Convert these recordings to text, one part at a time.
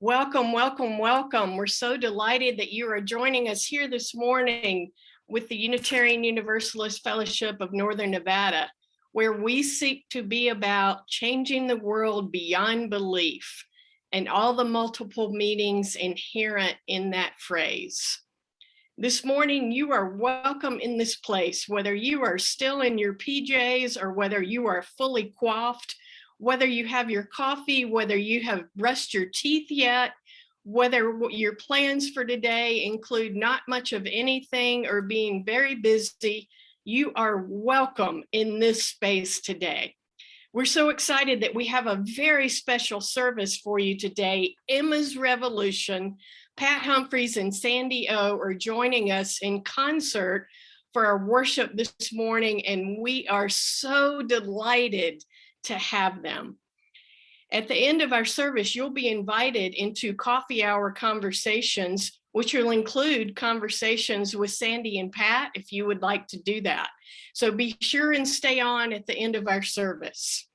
Welcome, welcome, welcome. We're so delighted that you are joining us here this morning with the Unitarian Universalist Fellowship of Northern Nevada, where we seek to be about changing the world beyond belief and all the multiple meanings inherent in that phrase. This morning, you are welcome in this place, whether you are still in your PJs or whether you are fully coiffed, whether you have your coffee, whether you have brushed your teeth yet, whether your plans for today include not much of anything or being very busy, you are welcome in this space today. We're so excited that we have a very special service for you today, Emma's Revolution. Pat Humphreys and Sandy O are joining us in concert for our worship this morning, and we are so delighted to have them. At the end of our service, you'll be invited into coffee hour conversations, which will include conversations with Sandy and Pat if you would like to do that. So be sure and stay on at the end of our service.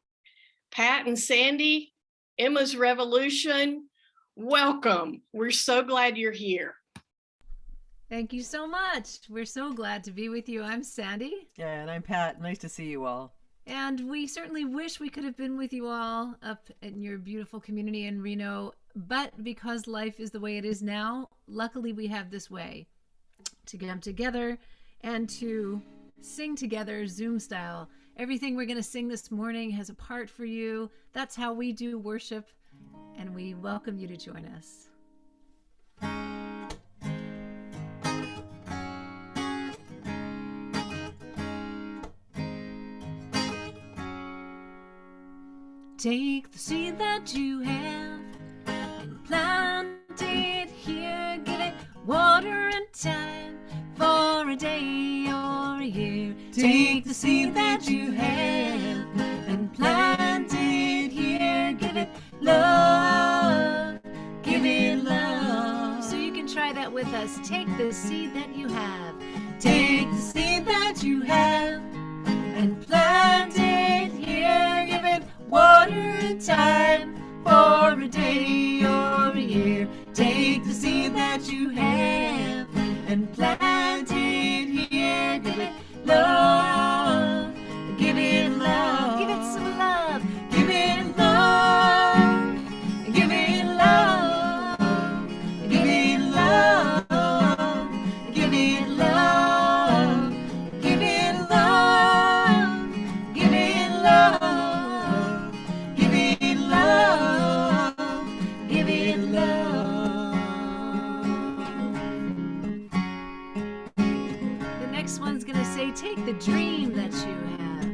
Pat and Sandy, Emma's Revolution, welcome. We're so glad you're here. Thank you so much. We're so glad to be with you. I'm Sandy. Yeah, and I'm Pat. Nice to see you all. And we certainly wish we could have been with you all up in your beautiful community in Reno. But because life is the way it is now, luckily we have this way to come together and to sing together Zoom style. Everything we're going to sing this morning has a part for you. That's how we do worship. And we welcome you to join us. Take the seed that you have and plant it here. Give it water and time for a day or a year. Take the seed that you have and plant it here. Give it love. Give it love. So you can try that with us. Take the seed that you have. Take the seed that you have and plant it here. Give it water and time for a day or a year. Take the seed that you have and plant it here. Give it love. Give it love. Give it some love. Give it love. Give it love. Give it love. Give it love. Give it love. Give it love. Give it love. Give it love. The next one's gonna say, take the dream that you have.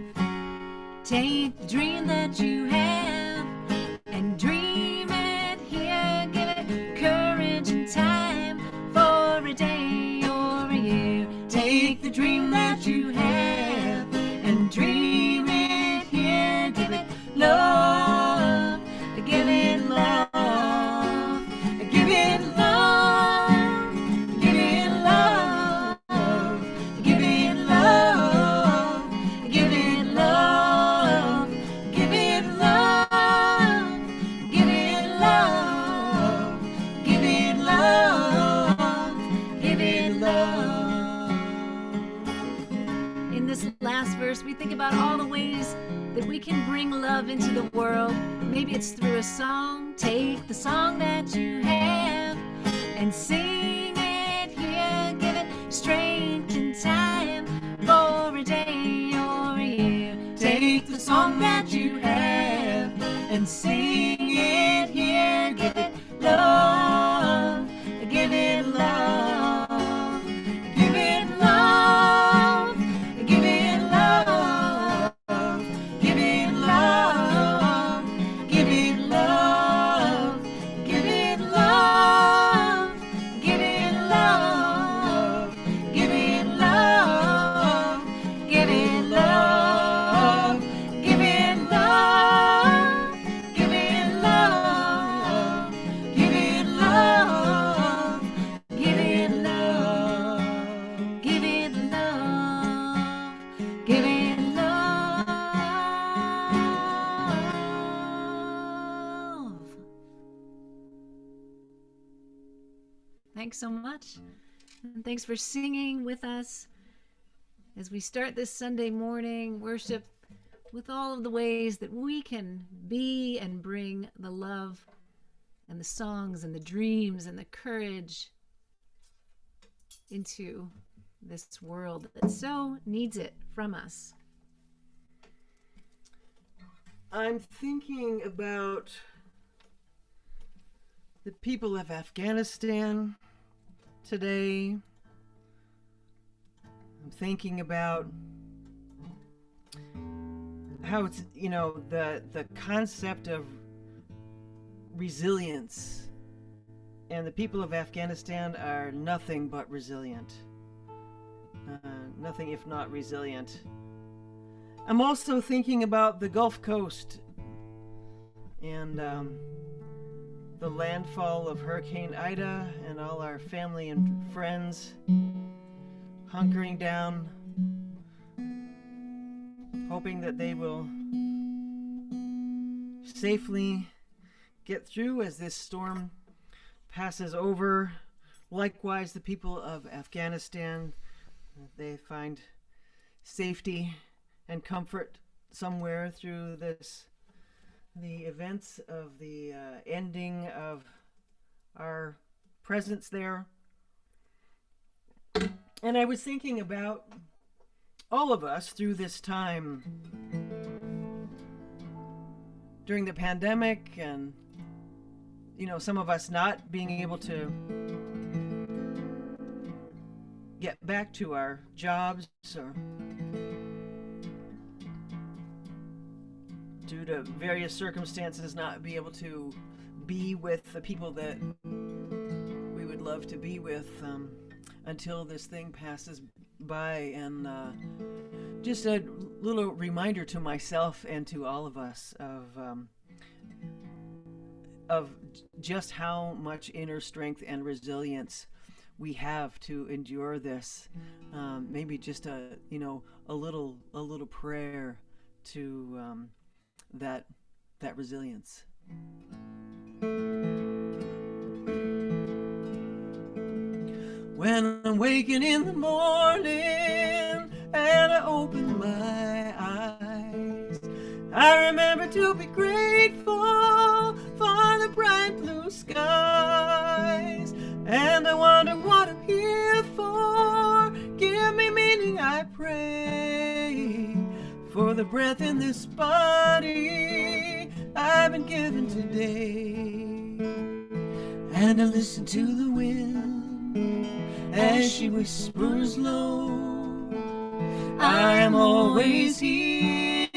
Take the dream that you have and dream it here. Give it courage and time for a day or a year. Take the dream that you have and dream it here. Give it love. Give it love. Give it love. Give it love. Give it love. Give it love. Give it love. Give it love. Give it love. Give it love. In this last verse, we think about all the ways that we can bring love into the world. Maybe it's through a song. Take the song that you have and sing it here. Give it strength and time for a day or a year. Take the song that you have and sing it here. Give it love. Give it love. Give it love. Give it love. Give it love. Give it love. Give it love. Give it love. Give it love. Give it love. Give it love. Give it thanks so much. And thanks for singing with us as we start this Sunday morning worship with all of the ways that we can be and bring the love and the songs and the dreams and the courage into this world that so needs it from us. I'm thinking about the people of Afghanistan today. I'm thinking about how it's, the concept of resilience. And the people of Afghanistan are nothing but resilient. Nothing if not resilient. I'm also thinking about the Gulf Coast and the landfall of Hurricane Ida and all our family and friends hunkering down, hoping that they will safely get through as this storm passes over. Likewise, the people of Afghanistan, they find safety and comfort somewhere through the events of the ending of our presence there. And I was thinking about all of us through this time during the pandemic, and some of us not being able to get back to our jobs, or due to various circumstances not be able to be with the people that we would love to be with until this thing passes by. And just a little reminder to myself and to all of us of just how much inner strength and resilience we have to endure this. Maybe just a little prayer to that resilience. When I'm waking in the morning and I open my eyes, I remember to be grateful for the bright blue skies. And I wonder what I'm here for. Give me meaning, I pray, for the breath in this body I've been given today. And I listen to the wind as she whispers low, I am always here,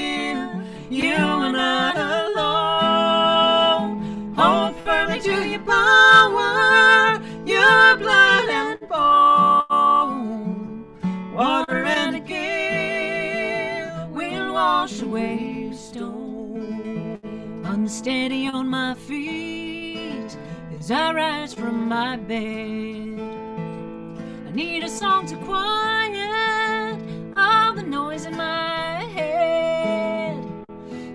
you are not alone. Hold firmly to your power, your blood and bone. Water and a gale will wash away stone. Unsteady on my feet as I rise from my bed. I need a song to quiet all the noise in my head.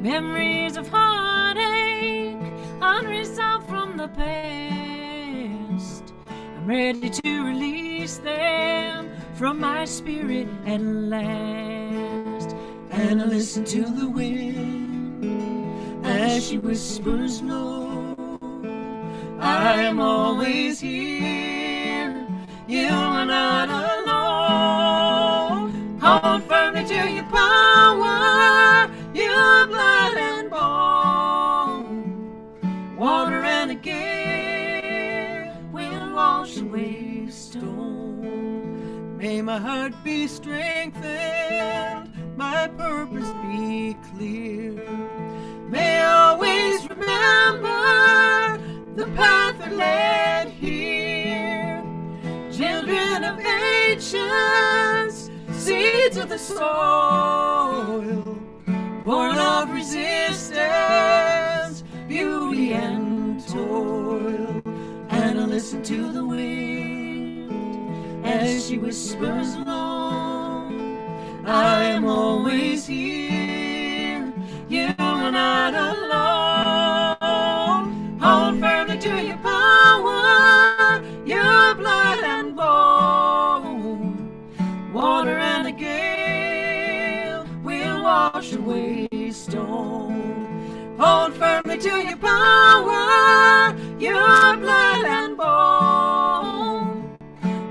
Memories of heartache unresolved from the past. I'm ready to release them from my spirit at last. And I listen to the wind as she whispers low, I am always here, you are not alone. Hold firmly to your power, your blood and bone. Water and a gale will wash away stone. May my heart be strengthened, my purpose be clear. May I always remember the path that led here. Children of ancients, seeds of the soil, born of resistance, beauty and toil. And I listen to the wind as she whispers low, I am always here, you are not alone. Hold firmly to your power, your blood away stone. Hold firmly to your power, your blood and bone.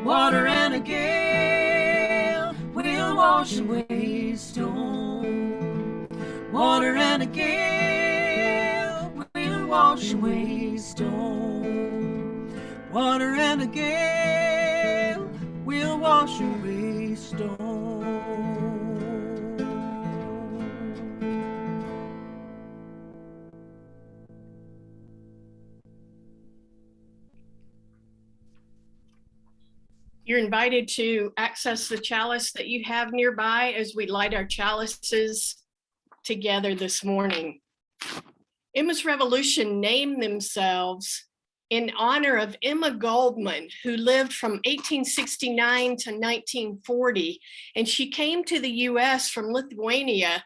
Water and a gale will wash away stone. Water and a gale will wash away stone. Water and a gale will wash away stone. You're invited to access the chalice that you have nearby as we light our chalices together this morning. Emma's Revolution named themselves in honor of Emma Goldman, who lived from 1869 to 1940. And she came to the US from Lithuania,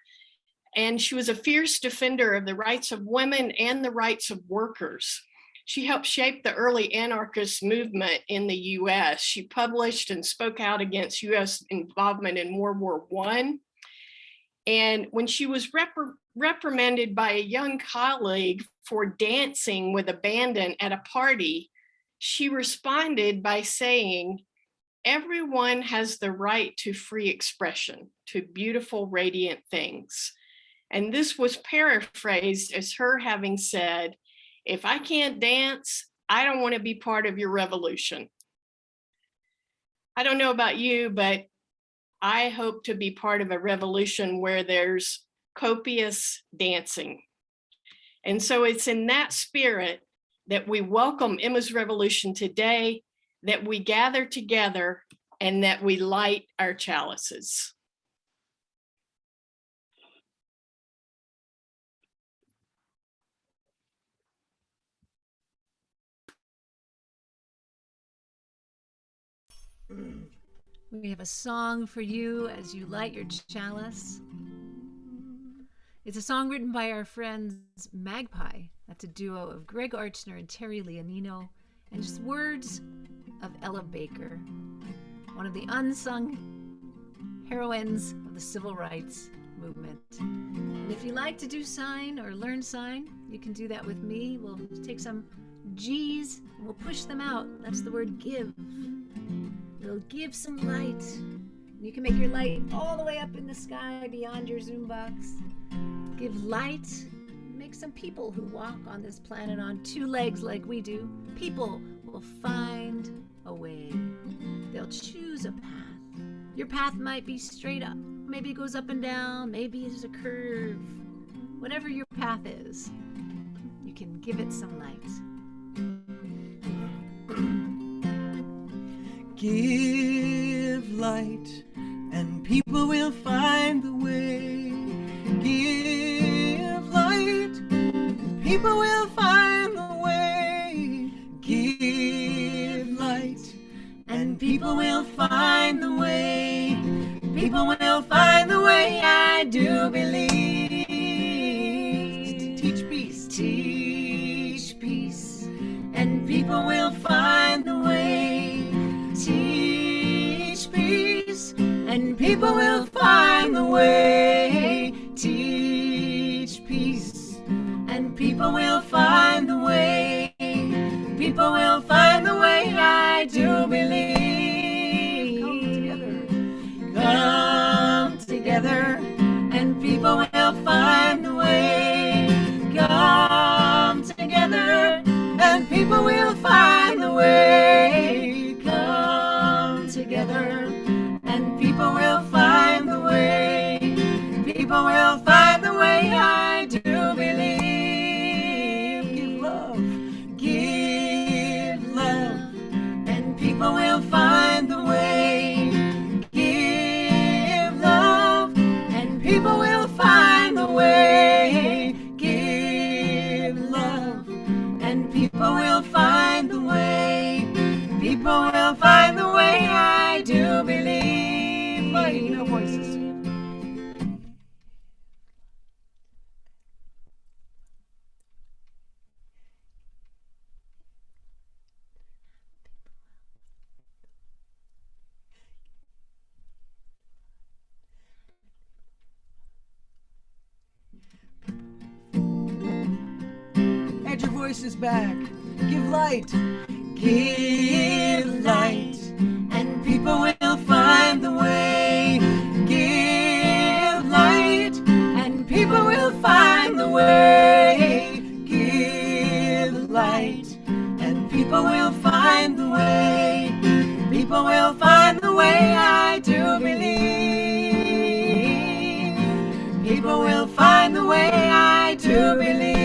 and she was a fierce defender of the rights of women and the rights of workers. She helped shape the early anarchist movement in the US. She published and spoke out against US involvement in World War I. And when she was reprimanded by a young colleague for dancing with abandon at a party, she responded by saying, "Everyone has the right to free expression, to beautiful, radiant things." And this was paraphrased as her having said, "If I can't dance, I don't want to be part of your revolution." I don't know about you, but I hope to be part of a revolution where there's copious dancing. And so it's in that spirit that we welcome Emma's Revolution today, that we gather together, and that we light our chalices. We have a song for you as you light your chalice. It's a song written by our friends Magpie. That's a duo of Greg Archner and Terry Leonino, and just words of Ella Baker, one of the unsung heroines of the civil rights movement. And if you like to do sign or learn sign, you can do that with me. We'll take some G's and we'll push them out. That's the word give. It'll give some light. You can make your light all the way up in the sky beyond your Zoom box. Give light. Make some people who walk on this planet on two legs like we do. People will find a way. They'll choose a path. Your path might be straight up. Maybe it goes up and down. Maybe it's a curve. Whatever your path is, you can give it some light. Give light, and people will find the way. Give light, and people will find the way. Give light, and people will find the way. People will find the way, I do believe. Teach peace, teach peace, and people will find the way. Teach peace, and people will find the way. Teach peace, and people will find the way. People will find the way, I do believe. Come together, and people will find the way. Come together, and people will find the way. Come together, and people will find the way. People will find the way, I do believe. Give love, and people will find the way. Give love, and people will find the way. voices back. Give light. Give light. And people will find the way. Give light. And people will find the way. Give light. And people will find the way. People will find the way, I do believe. People will find the way, I do believe.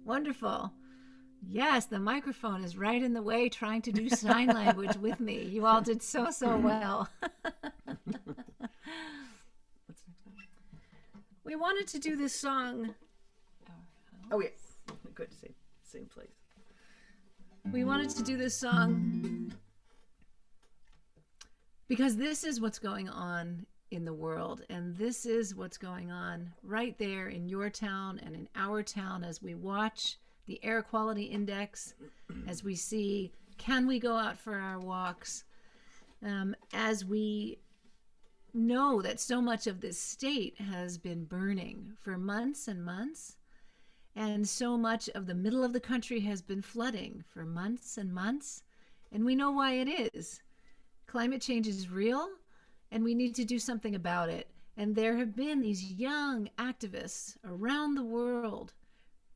Wonderful. Yes, the microphone is right in the way trying to do sign language with me. You all did so well. We wanted to do this song. Oh, yeah. Good. Same place. We wanted to do this song because this is what's going on in the world, and this is what's going on right there in your town and in our town as we watch the air quality index, as we see, can we go out for our walks, as we know that so much of this state has been burning for months and months, and so much of the middle of the country has been flooding for months and months, and we know why it is. Climate change is real, and we need to do something about it. And there have been these young activists around the world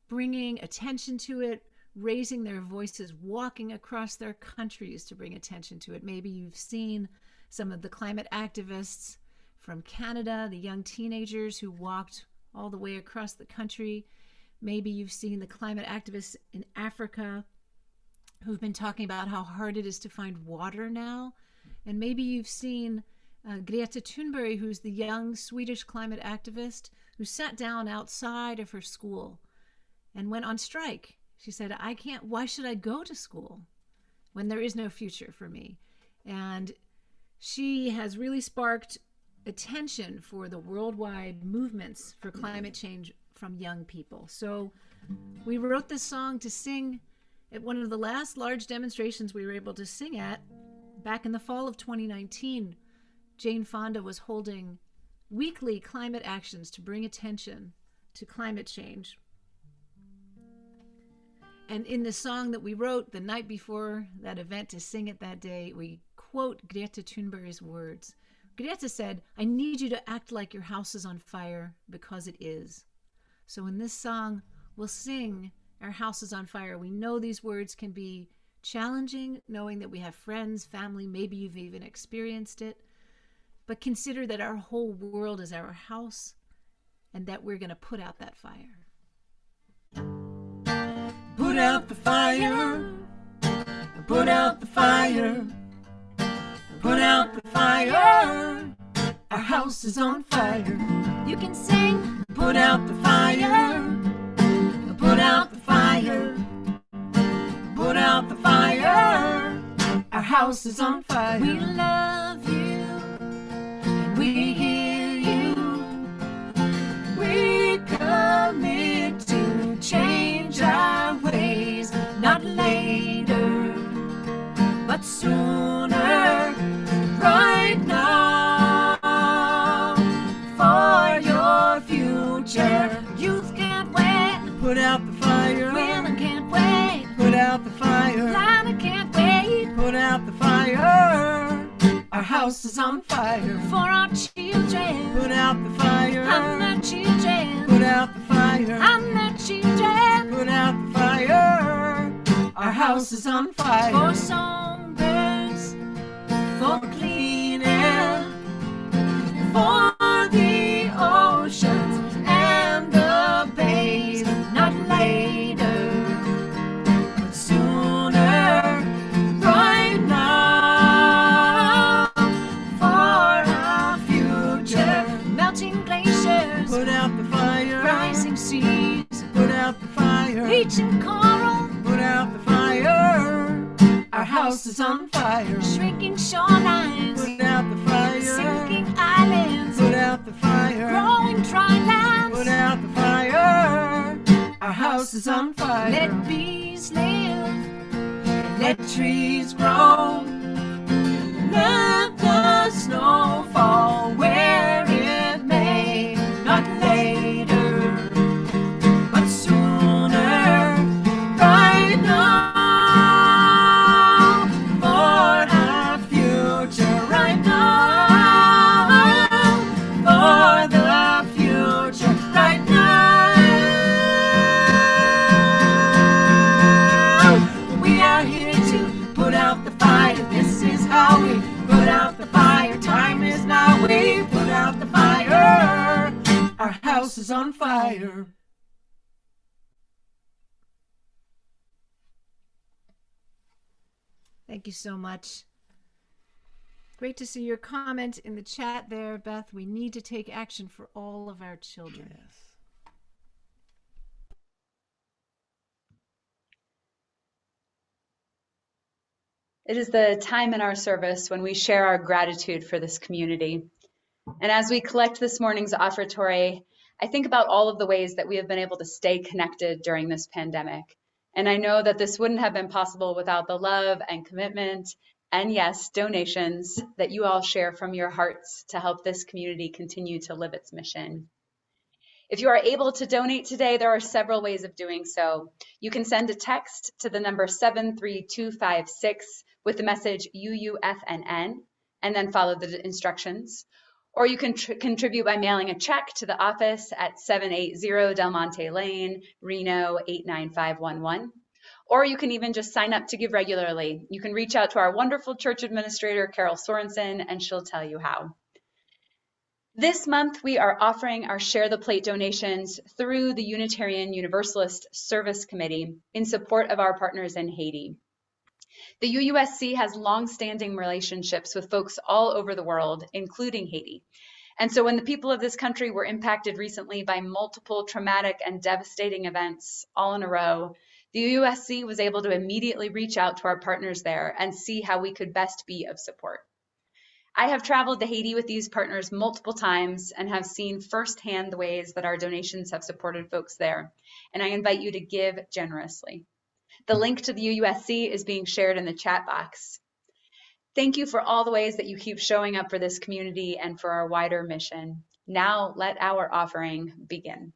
bringing attention to it, raising their voices, walking across their countries to bring attention to it. Maybe you've seen some of the climate activists from Canada, the young teenagers who walked all the way across the country. Maybe you've seen the climate activists in Africa who've been talking about how hard it is to find water now. And maybe you've seen Greta Thunberg, who's the young Swedish climate activist who sat down outside of her school and went on strike. She said, why should I go to school when there is no future for me? And she has really sparked attention for the worldwide movements for climate change from young people. So we wrote this song to sing at one of the last large demonstrations we were able to sing at back in the fall of 2019. Jane Fonda was holding weekly climate actions to bring attention to climate change. And in the song that we wrote the night before that event to sing it that day, we quote Greta Thunberg's words. Greta said, "I need you to act like your house is on fire because it is." So in this song, we'll sing "Our House is on Fire." We know these words can be challenging, knowing that we have friends, family, maybe you've even experienced it. But consider that our whole world is our house and that we're going to put out that fire. Put out the fire. Put out the fire. Put out the fire. Our house is on fire. You can sing. Put out the fire. Put out the fire. Put out the fire. Our house is on fire. We love you and we hear you. We commit to change our ways, not later, but sooner, right now, for your future. Youth can't wait. Put out the fire. Women can't wait. Put out the fire. Lana can't wait. Put out the fire. Our house is on fire. For our children. Put out the fire. And their children. Put out the fire. And their children. Put out the fire. Our house is on fire. For songbirds. For clean air. For the oceans and the bays. Not later, but sooner, right now, for our future. Melting glaciers. Put out the fire. Rising seas. Put out the fire. Bleaching coral. Put out the fire. Our house is on fire. Shrinking shorelines. Put out the fire. Sinking islands. Put out the fire. Growing dry lands. Put out the fire. Our house is on fire. Let bees live. Let trees grow. Let put out the fire. This is how we put out the fire. Time is now, we put out the fire. Our house is on fire. Thank you so much. Great to see your comment in the chat there, Beth. We need to take action for all of our children. Yes. It is the time in our service when we share our gratitude for this community. And as we collect this morning's offertory, I think about all of the ways that we have been able to stay connected during this pandemic. And I know that this wouldn't have been possible without the love and commitment and, yes, donations that you all share from your hearts to help this community continue to live its mission. If you are able to donate today, there are several ways of doing so. You can send a text to the number 73256 with the message UUFNN and then follow the instructions. Or you can contribute by mailing a check to the office at 780 Del Monte Lane, Reno 89511. Or you can even just sign up to give regularly. You can reach out to our wonderful church administrator, Carol Sorensen, and she'll tell you how. This month, we are offering our Share the Plate donations through the Unitarian Universalist Service Committee in support of our partners in Haiti. The UUSC has long-standing relationships with folks all over the world, including Haiti. And so when the people of this country were impacted recently by multiple traumatic and devastating events all in a row, the UUSC was able to immediately reach out to our partners there and see how we could best be of support. I have traveled to Haiti with these partners multiple times and have seen firsthand the ways that our donations have supported folks there, and I invite you to give generously. The link to the UUSC is being shared in the chat box. Thank you for all the ways that you keep showing up for this community and for our wider mission. Now let our offering begin.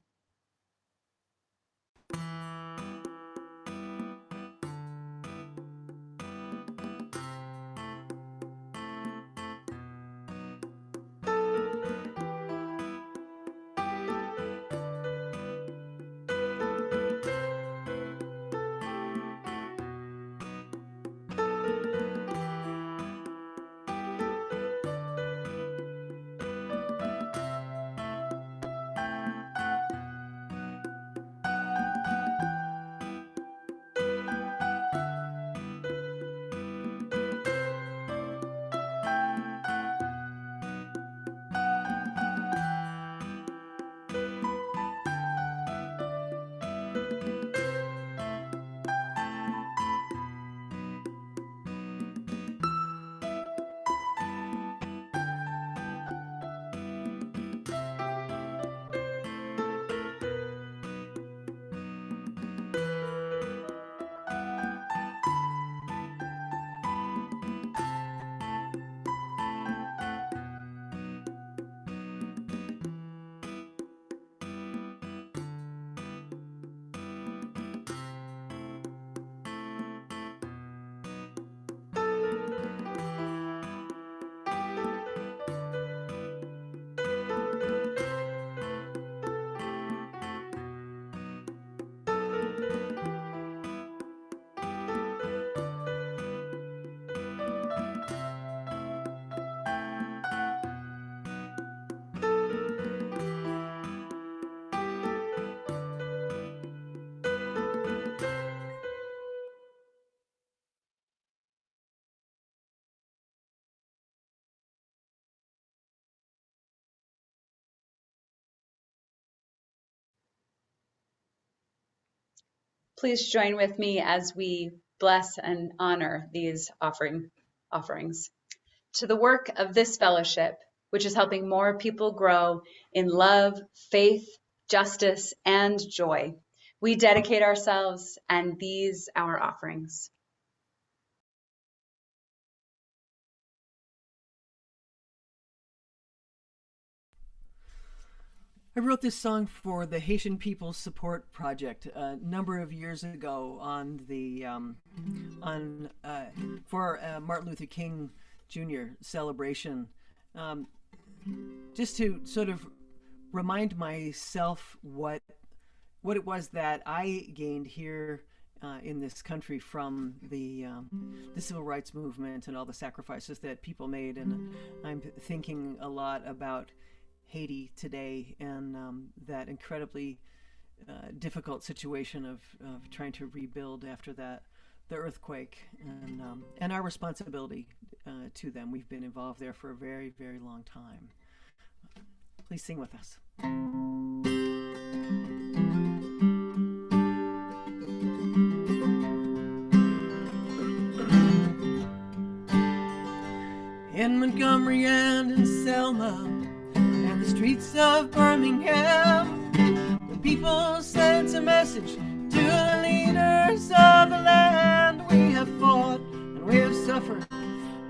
Please join with me as we bless and honor these offerings. To the work of this fellowship, which is helping more people grow in love, faith, justice, and joy, we dedicate ourselves and these our offerings. I wrote this song for the Haitian People's Support Project a number of years ago on the for Martin Luther King Jr. celebration, just to sort of remind myself what it was that I gained here in this country from the civil rights movement and all the sacrifices that people made. And I'm thinking a lot about Haiti today and that incredibly difficult situation of trying to rebuild after the earthquake, and our responsibility to them. We've been involved there for a very, very long time. Please sing with us. In Montgomery and in Selma and the streets of Birmingham, the people sent a message to the leaders of the land. We have fought and we have suffered,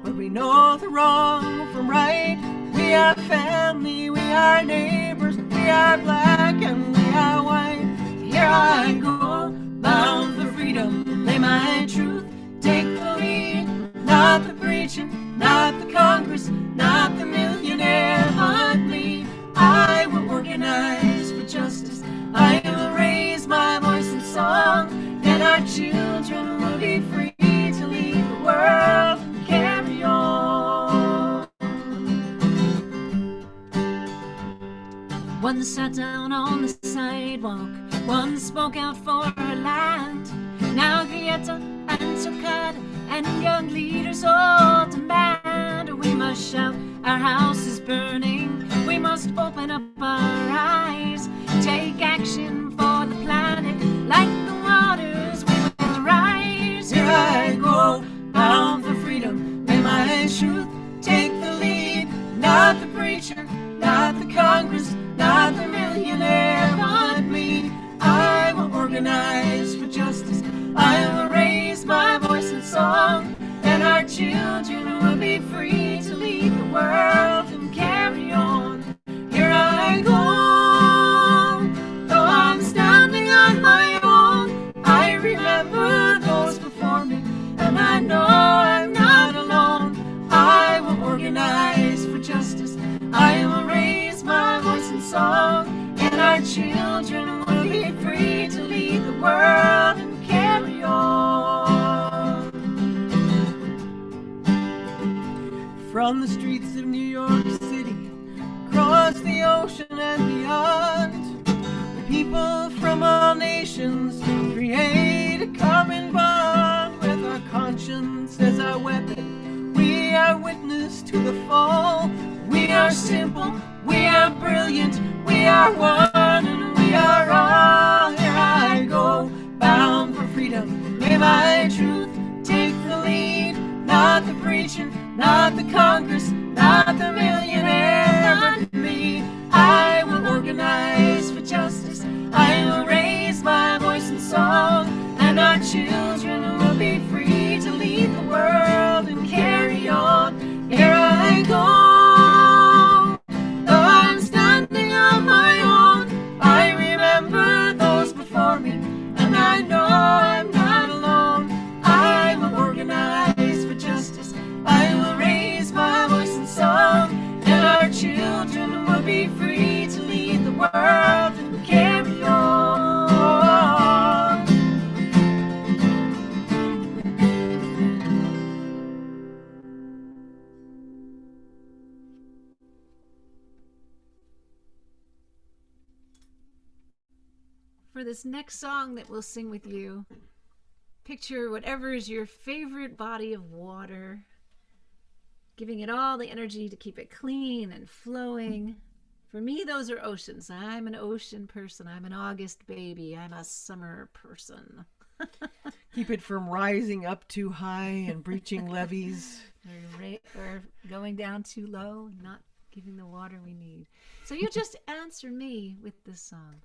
but we know the wrong from right. We are family, we are neighbors, we are black and we are white. Here I go, bound for freedom, lay my truth, take the lead. Not the preacher, not the Congress, not the millionaire, but me. I will organize for justice, I will raise my voice in song, and our children will be free to lead the world and carry on. One sat down on the sidewalk, one spoke out for her land. Now Grieta and Sokad and young leaders all demand we must shout, our house is burning, we must open up our eyes, take action for the planet, like the waters we will rise. Here I go, bound for freedom, may my truth take the lead. Not the preacher, not the Congress, not the millionaire, but me. I will organize for justice, I will raise my voice in song, and our children will be free to lead the world and carry on. Here I go, though I'm standing on my own, I remember those before me, and I know I'm not alone. I will organize for justice, I will raise my voice in song, and our children will be free to lead the world and carry on. From the streets of New York City, across the ocean and beyond, the people from all nations create a common bond. With our conscience as our weapon, we are witness to the fall. We are simple, we are brilliant, we are one and we are all. Here I go, bound for freedom, may my truth take the lead. Not the preacher, not the Congress, not the millionaire, but me. I will organize for justice, I will raise my voice in song, and our children will be free to lead the world and carry on. Here I go, though I'm standing on my own, I remember those before me, and I know I'm not alone. I will organize for justice, I will raise my voice in song, and our children will be free to lead the world and carry on. For this next song that we'll sing with you, picture whatever is your favorite body of water, giving it all the energy to keep it clean and flowing. For me, those are oceans. I'm an ocean person. I'm an August baby. I'm a summer person. Keep it from rising up too high and breaching levees. Or going down too low, not giving the water we need. So you just answer me with this song.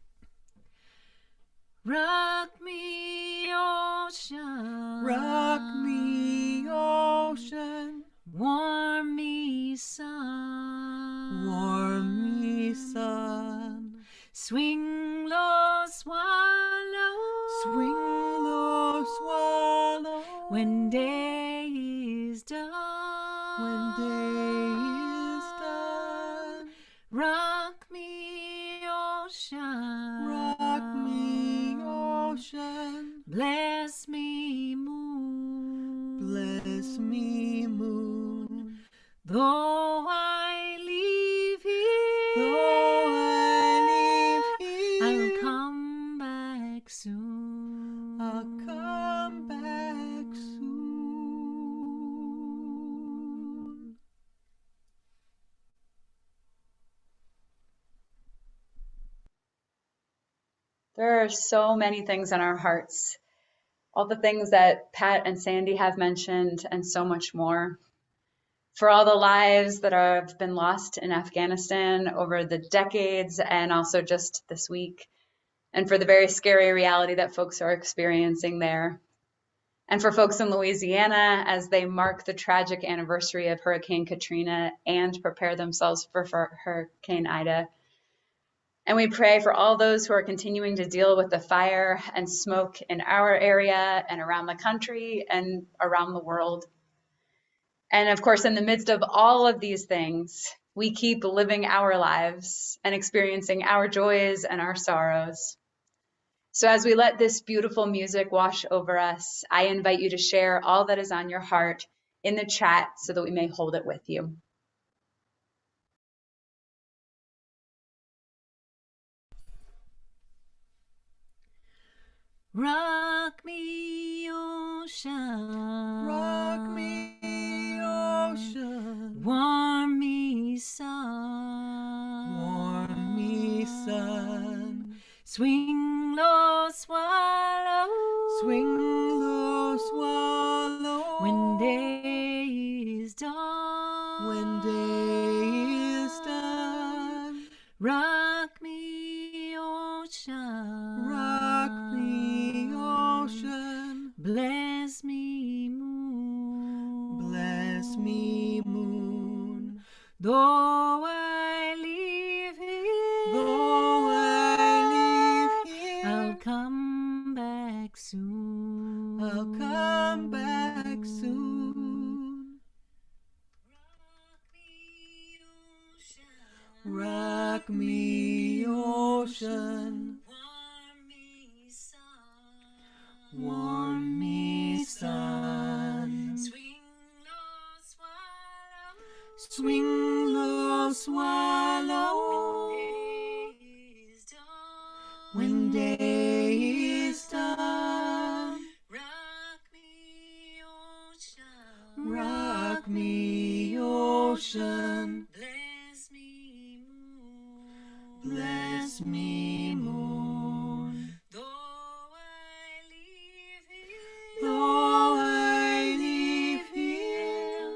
Rock me, ocean. Rock me, ocean. Warm me, sun. Warm me, sun. Swing low, swallow. Swing low, swallow. When day is done. When day is done. Rock me, ocean. Rock me, ocean. Bless bless me, moon. Though I leave Though I here, leave I'll here, come back soon. I'll come back soon. There are so many things in our hearts, all the things that Pat and Sandy have mentioned, and so much more. For all the lives that have been lost in Afghanistan over the decades and also just this week, and for the very scary reality that folks are experiencing there. And for folks in Louisiana as they mark the tragic anniversary of Hurricane Katrina and prepare themselves for Hurricane Ida. And we pray for all those who are continuing to deal with the fire and smoke in our area and around the country and around the world. And of course, in the midst of all of these things, we keep living our lives and experiencing our joys and our sorrows. So as we let this beautiful music wash over us, I invite you to share all that is on your heart in the chat so that we may hold it with you. Rock me, ocean. Rock me, ocean. Warm me, sun. Warm me, sun. Swing low, swallow. Swing low, swallow. When day is done. When day is done. Rock me, ocean. Rock me, ocean. Bless me, moon. Bless me, moon. Though I leave here, Though I leave here, I'll come back soon. I'll come back soon. Rock me, ocean. Warm me, sun. Swing low, swallow. When day is done. Rock me, ocean. Bless me, moon. Though I leave here,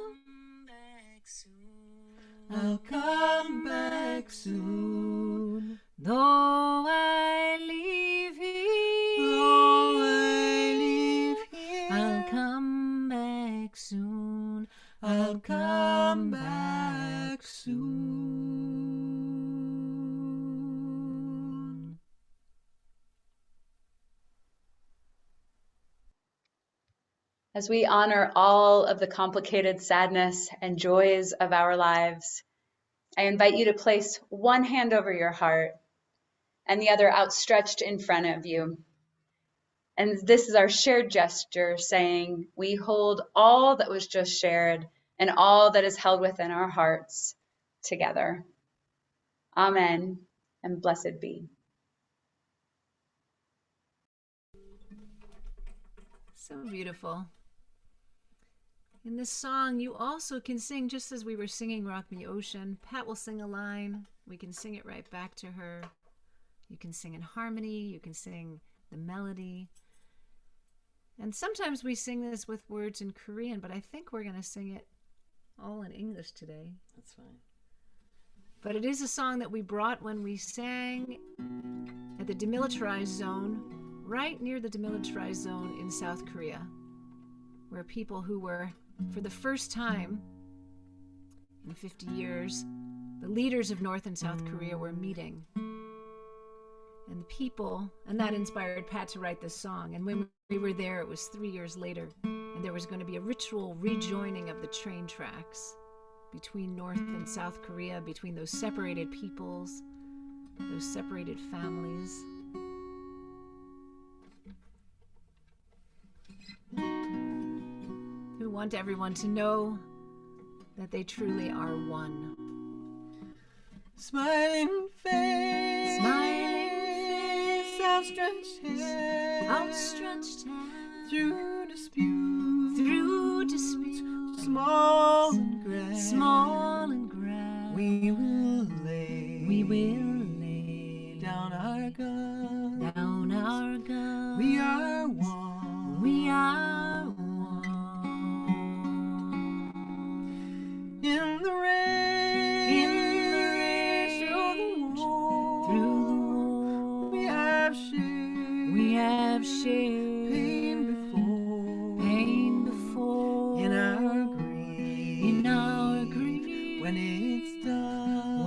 I'll come back soon. Though I leave here, Though I leave here, I'll come back soon. I'll come back soon. As we honor all of the complicated sadness and joys of our lives, I invite you to place one hand over your heart and the other outstretched in front of you. And this is our shared gesture saying, we hold all that was just shared and all that is held within our hearts together. Amen, and blessed be. So beautiful. In this song, you also can sing, just as we were singing Rock Me Ocean. Pat will sing a line. We can sing it right back to her. You can sing in harmony. You can sing the melody. And sometimes we sing this with words in Korean, but I think we're going to sing it all in English today. That's fine. But it is a song that we brought when we sang at the demilitarized zone, right near the demilitarized zone in South Korea, where people who were, for the first time in 50 years, the leaders of North and South Korea were meeting. And the people, and that inspired Pat to write this song. And when we were there, it was 3 years later, and there was going to be a ritual rejoining of the train tracks between North and South Korea, between those separated peoples, those separated families. want everyone to know that they truly are one. Smiling face, outstretched hand, Outstretched hand, through disputes, small and grand, we will lay down our guns. We are one. In the rain, through the war, we have shared pain before. In our grief, when it's done,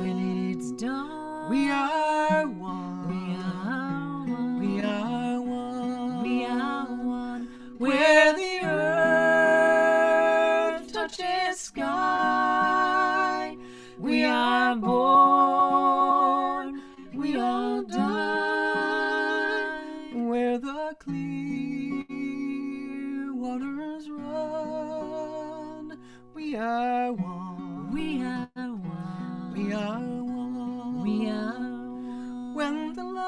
we are one. We are one. Where the earth touches sky, we are born, we all die. Where the clear waters run, we are one. We are one. When the light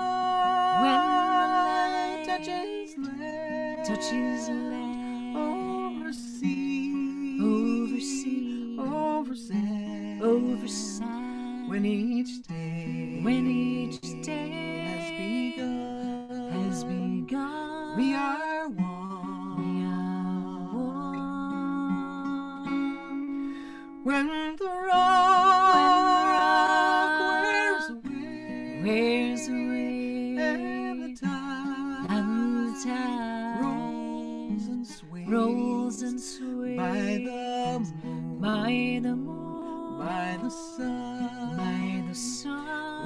touches land, over sand, when each day has begun, we are one. When the rock wears away, and the tide rolls and sways by the moon, by the sun,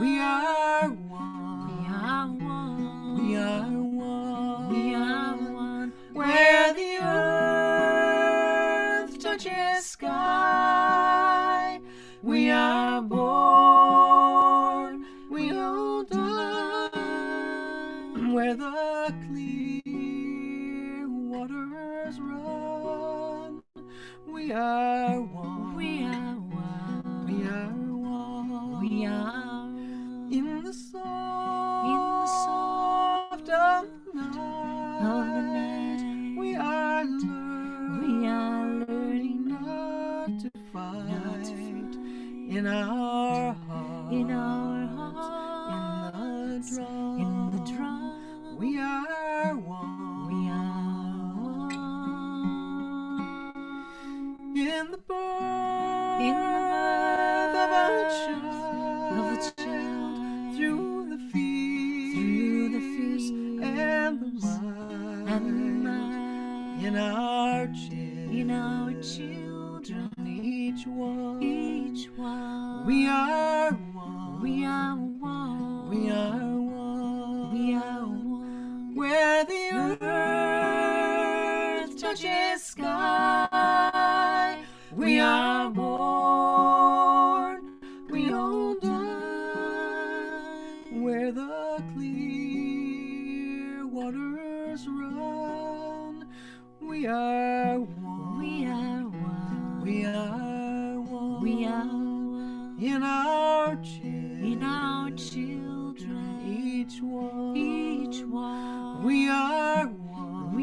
we are one. We are one. Where the earth touches sky, we are born, we all die. Where the clear waters run, we are one. We are one. In the soft of the night, we are learning not to fight. In our hearts, in the drum, we are one. In the birth of a child, through the fears and the mind, in our children, each one, we are one. Where the earth touches sky, we are born, we all die. Where the clear waters run, we are one. We are one. In our children, each one, we are one.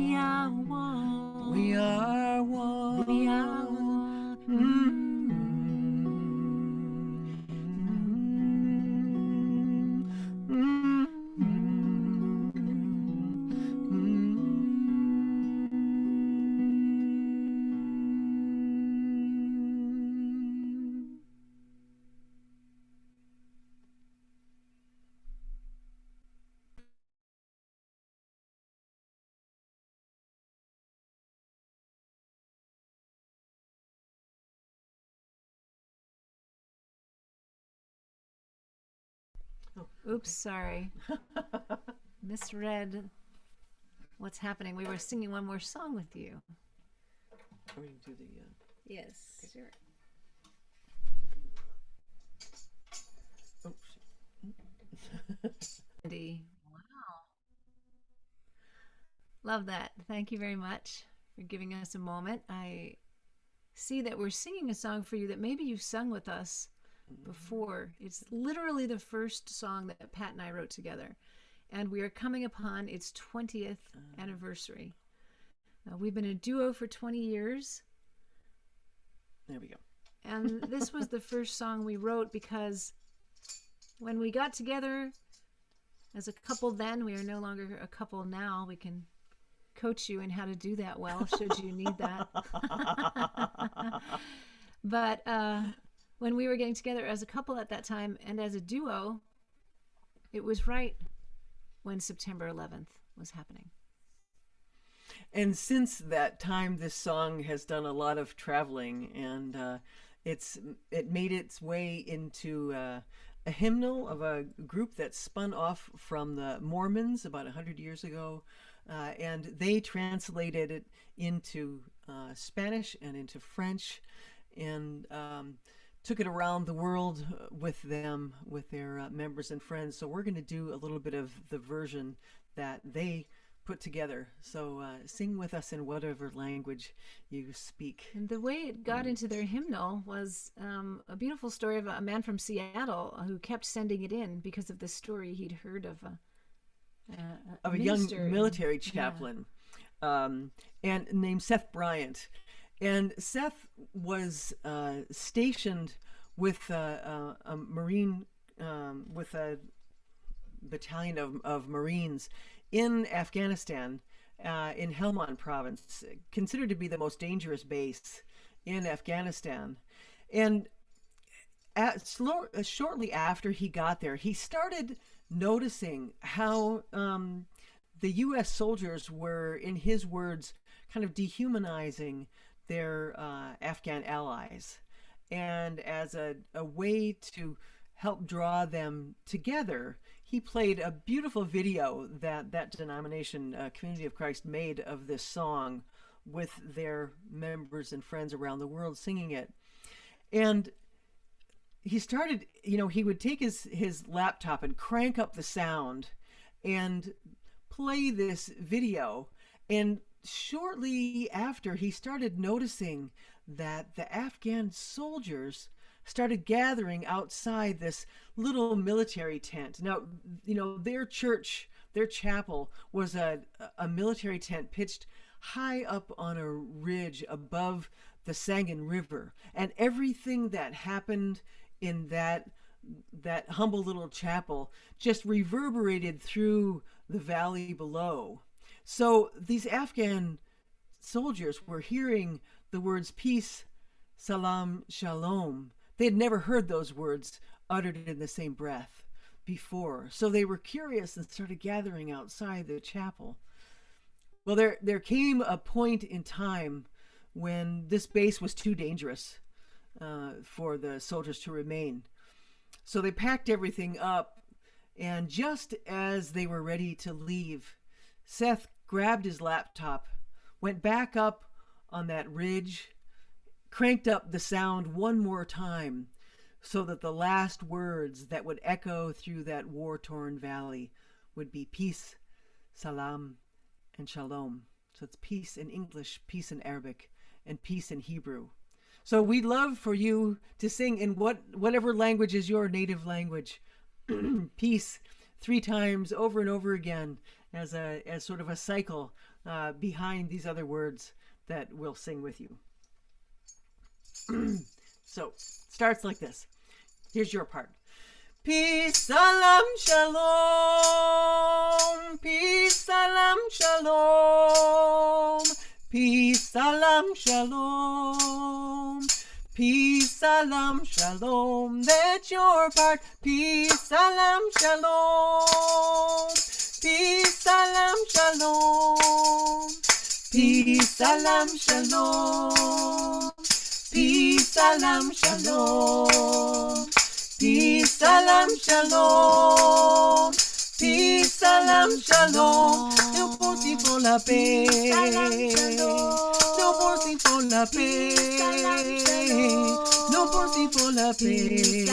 We are one. Oops, sorry. Misread what's happening. We were singing one more song with you. Are we do the Yes, sure. oh Andy. Wow. Love that. Thank you very much for giving us a moment. I see that we're singing a song for you that maybe you've sung with us before. It's literally the first song that Pat and I wrote together, and we are coming upon its 20th anniversary. We've been a duo for 20 years. There we go. And this was the first song we wrote because when we got together as a couple then, we are no longer a couple now. We can coach you in how to do that well, should you need that. But when we were getting together as a couple at that time and as a duo, it was right when September 11th was happening. And since that time, this song has done a lot of traveling, and it made its way into a hymnal of a group that spun off from the Mormons about 100 years ago, and they translated it into Spanish and into French, and took it around the world with them, with their members and friends. So we're going to do a little bit of the version that they put together. So sing with us in whatever language you speak. And the way it got into their hymnal was a beautiful story of a man from Seattle who kept sending it in because of the story he'd heard of a young military chaplain, and named Seth Bryant. And Seth was stationed with a Marine, with a battalion of Marines in Afghanistan, in Helmand province, considered to be the most dangerous base in Afghanistan. And shortly after he got there, he started noticing how the U.S. soldiers were, in his words, kind of dehumanizing their Afghan allies. And as a way to help draw them together, he played a beautiful video that denomination, Community of Christ, made of this song with their members and friends around the world singing it. And he started, he would take his laptop and crank up the sound and play this video. And shortly after, he started noticing that the Afghan soldiers started gathering outside this little military tent. Now, their church, their chapel, was a military tent pitched high up on a ridge above the Sangin River. And everything that happened in that humble little chapel just reverberated through the valley below. So these Afghan soldiers were hearing the words peace, salam, shalom. They had never heard those words uttered in the same breath before. So they were curious and started gathering outside the chapel. Well, there came a point in time when this base was too dangerous for the soldiers to remain. So they packed everything up, and just as they were ready to leave, Seth grabbed his laptop, went back up on that ridge, cranked up the sound one more time so that the last words that would echo through that war-torn valley would be peace, salam, and shalom. So it's peace in English, peace in Arabic, and peace in Hebrew. So we'd love for you to sing in whatever language is your native language. Peace 3 times over and over again as sort of a cycle behind these other words that we'll sing with you. So starts like this. Here's your part. Peace, salam, shalom. Peace, salam, shalom. Peace, salam, shalom. Peace, salam, shalom. That's your part. Peace, salam, shalom. Peace, salam, shalom. Peace, salam, shalom. Peace, salam, shalom. Peace, salam, shalom. Peace, salam, shalom. No forcing for la paix. No forcing for la paix. No forcing for la paix.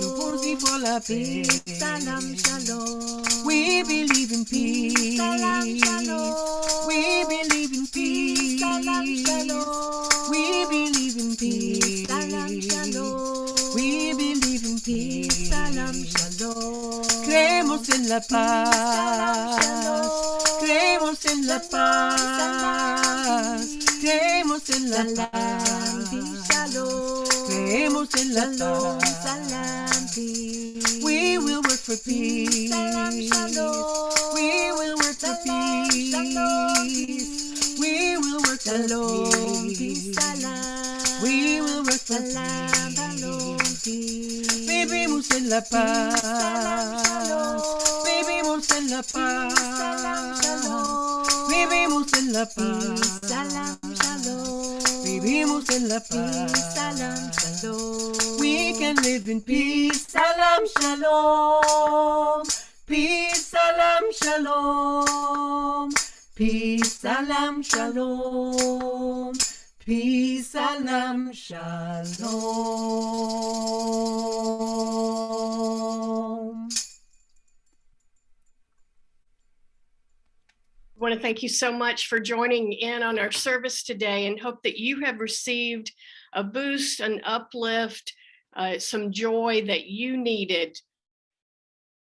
No forcing for la Peace, salam, shalom. We believe in peace. Salam, shalom. We believe in peace. Salam, shalom. We believe in peace. Salam, shalom. We believe in peace. Salam, shalom. Creemos en la paz. Creemos en la paz. Creemos en la paz. Creemos en la paz. We will work for peace. We will work for peace. We will work for peace. We will work for peace. Vivimos en la paz. Vivimos en la paz. Vivimos en la paz. Vivimos en la paz. We can live in peace. Salam shalom. Peace, salam shalom. Peace, salam shalom. Peace, salam shalom. I want to thank you so much for joining in on our service today and hope that you have received a boost, an uplift, some joy that you needed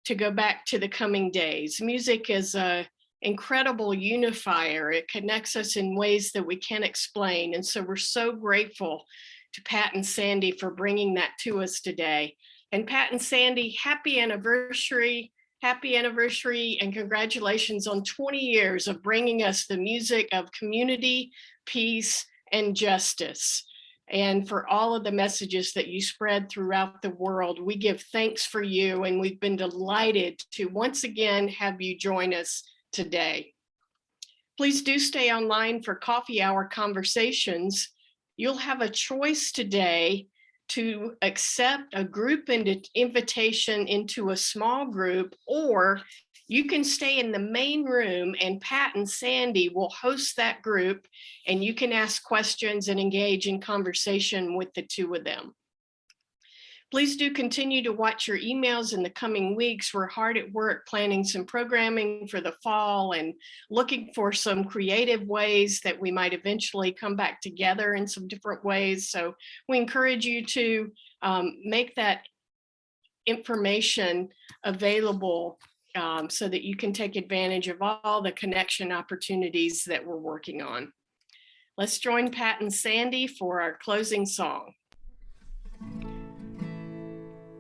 to go back to the coming days. Music is an incredible unifier. It connects us in ways that we can't explain. And so we're so grateful to Pat and Sandy for bringing that to us today. And Pat and Sandy, happy anniversary and congratulations on 20 years of bringing us the music of community, peace, and justice. And for all of the messages that you spread throughout the world, we give thanks for you, and we've been delighted to once again have you join us today. Please do stay online for coffee hour conversations. You'll have a choice today to accept a group invitation into a small group, or you can stay in the main room and Pat and Sandy will host that group and you can ask questions and engage in conversation with the two of them. Please do continue to watch your emails in the coming weeks. We're hard at work planning some programming for the fall and looking for some creative ways that we might eventually come back together in some different ways. So we encourage you to make that information available so that you can take advantage of all the connection opportunities that we're working on. Let's join Pat and Sandy for our closing song.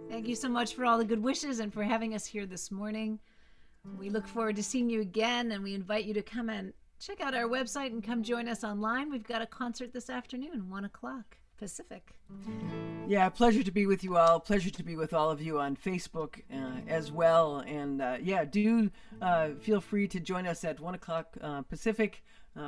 Thank you so much for all the good wishes and for having us here this morning. We look forward to seeing you again, and we invite you to come and check out our website and come join us online. We've got a concert this afternoon, 1 o'clock Pacific. Yeah, pleasure to be with you all. Pleasure to be with all of you on Facebook as well. And do feel free to join us at 1 o'clock Pacific,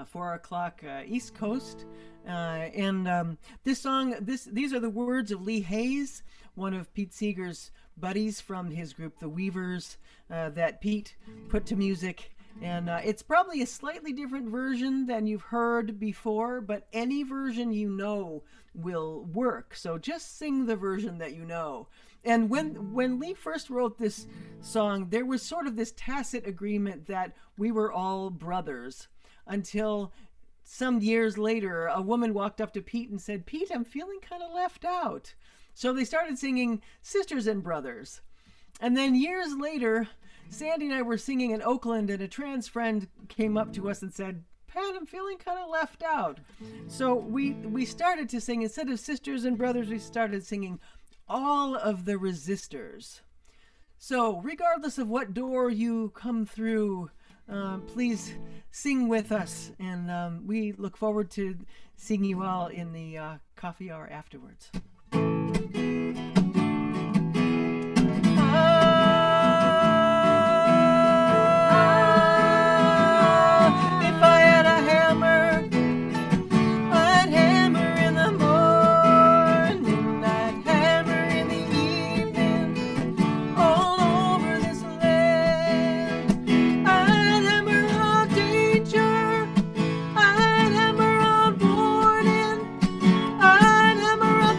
4 o'clock East Coast. This song, these are the words of Lee Hayes, one of Pete Seeger's buddies from his group, The Weavers, that Pete put to music. And it's probably a slightly different version than you've heard before, but any version you know will work. So just sing the version that you know. And when Lee first wrote this song, there was sort of this tacit agreement that we were all brothers, until some years later, a woman walked up to Pete and said, "Pete, I'm feeling kind of left out." So they started singing Sisters and Brothers. And then years later, Sandy and I were singing in Oakland, and a trans friend came up to us and said, "Pat, I'm feeling kind of left out." So we started to sing, instead of Sisters and Brothers, we started singing All of the Resistors. So regardless of what door you come through, please sing with us, and we look forward to seeing you all in the coffee hour afterwards. If I had a hammer, I'd hammer in the morning, I'd hammer in the evening, all over this land. I'd hammer on danger, I'd hammer on warning, I'd hammer on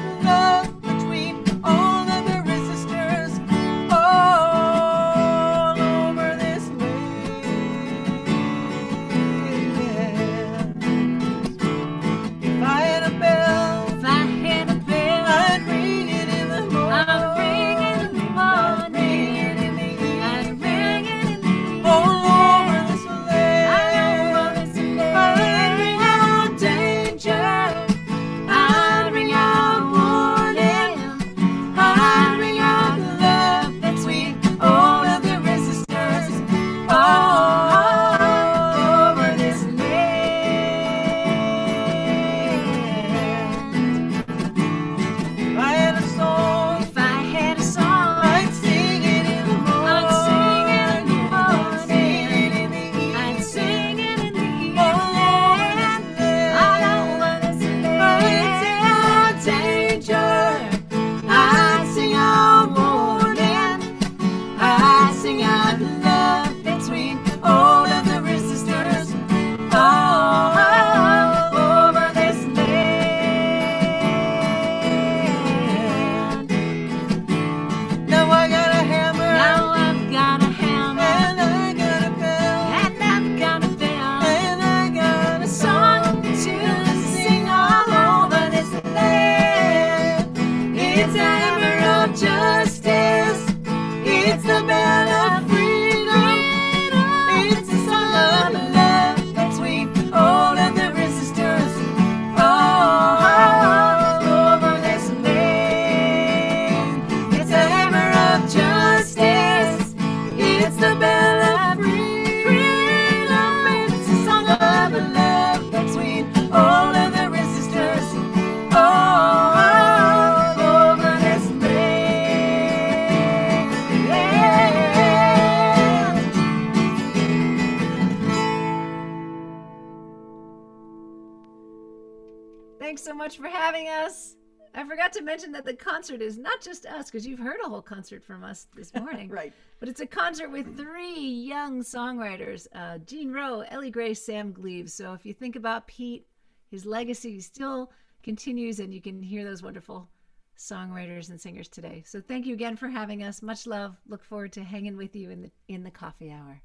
It's a hammer of justice. It's the bell of freedom. It's a song of love that's sweet. All of the resistors. Oh, over this land. It's a hammer of justice. It's the bell of freedom. It's a song of love that's sweet. All of the resistors. Oh, over this land. Thanks so much for having us. I forgot to mention that the concert is not just us, because you've heard a whole concert from us this morning. Right. But it's a concert with 3 young songwriters, Gene Rowe, Ellie Grace, Sam Gleaves. So if you think about Pete, his legacy still continues, and you can hear those wonderful songwriters and singers today. So thank you again for having us. Much love. Look forward to hanging with you in the coffee hour.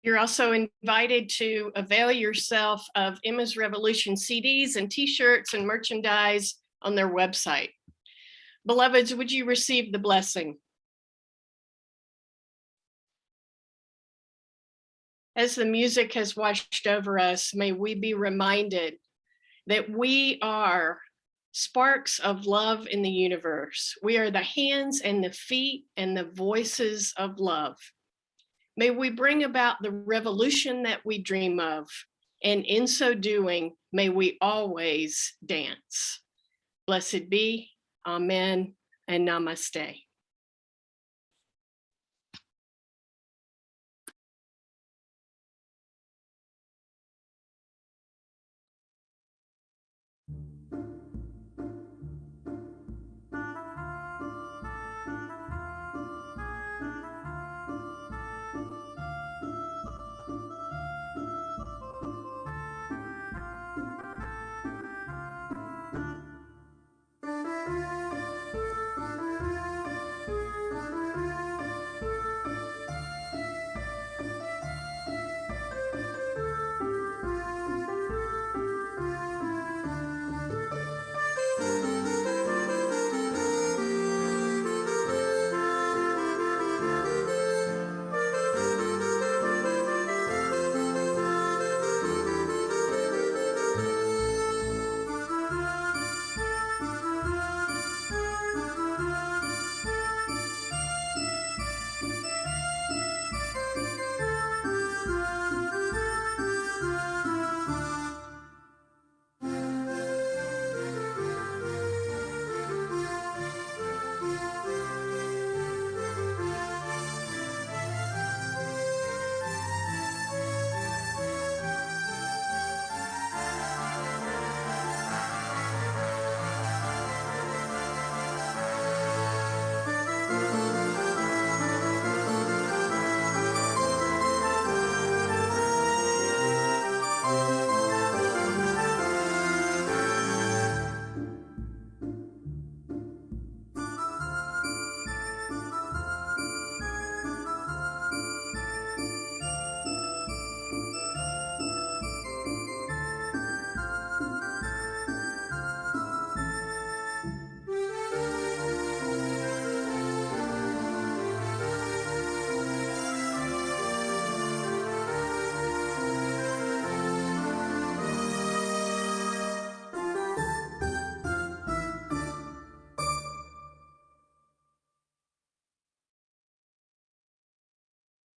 You're also invited to avail yourself of Emma's Revolution CDs and t-shirts and merchandise on their website. Beloveds, would you receive the blessing? As the music has washed over us, may we be reminded that we are sparks of love in the universe. We are the hands and the feet and the voices of love. May we bring about the revolution that we dream of, and in so doing, may we always dance. Blessed be, amen, and namaste.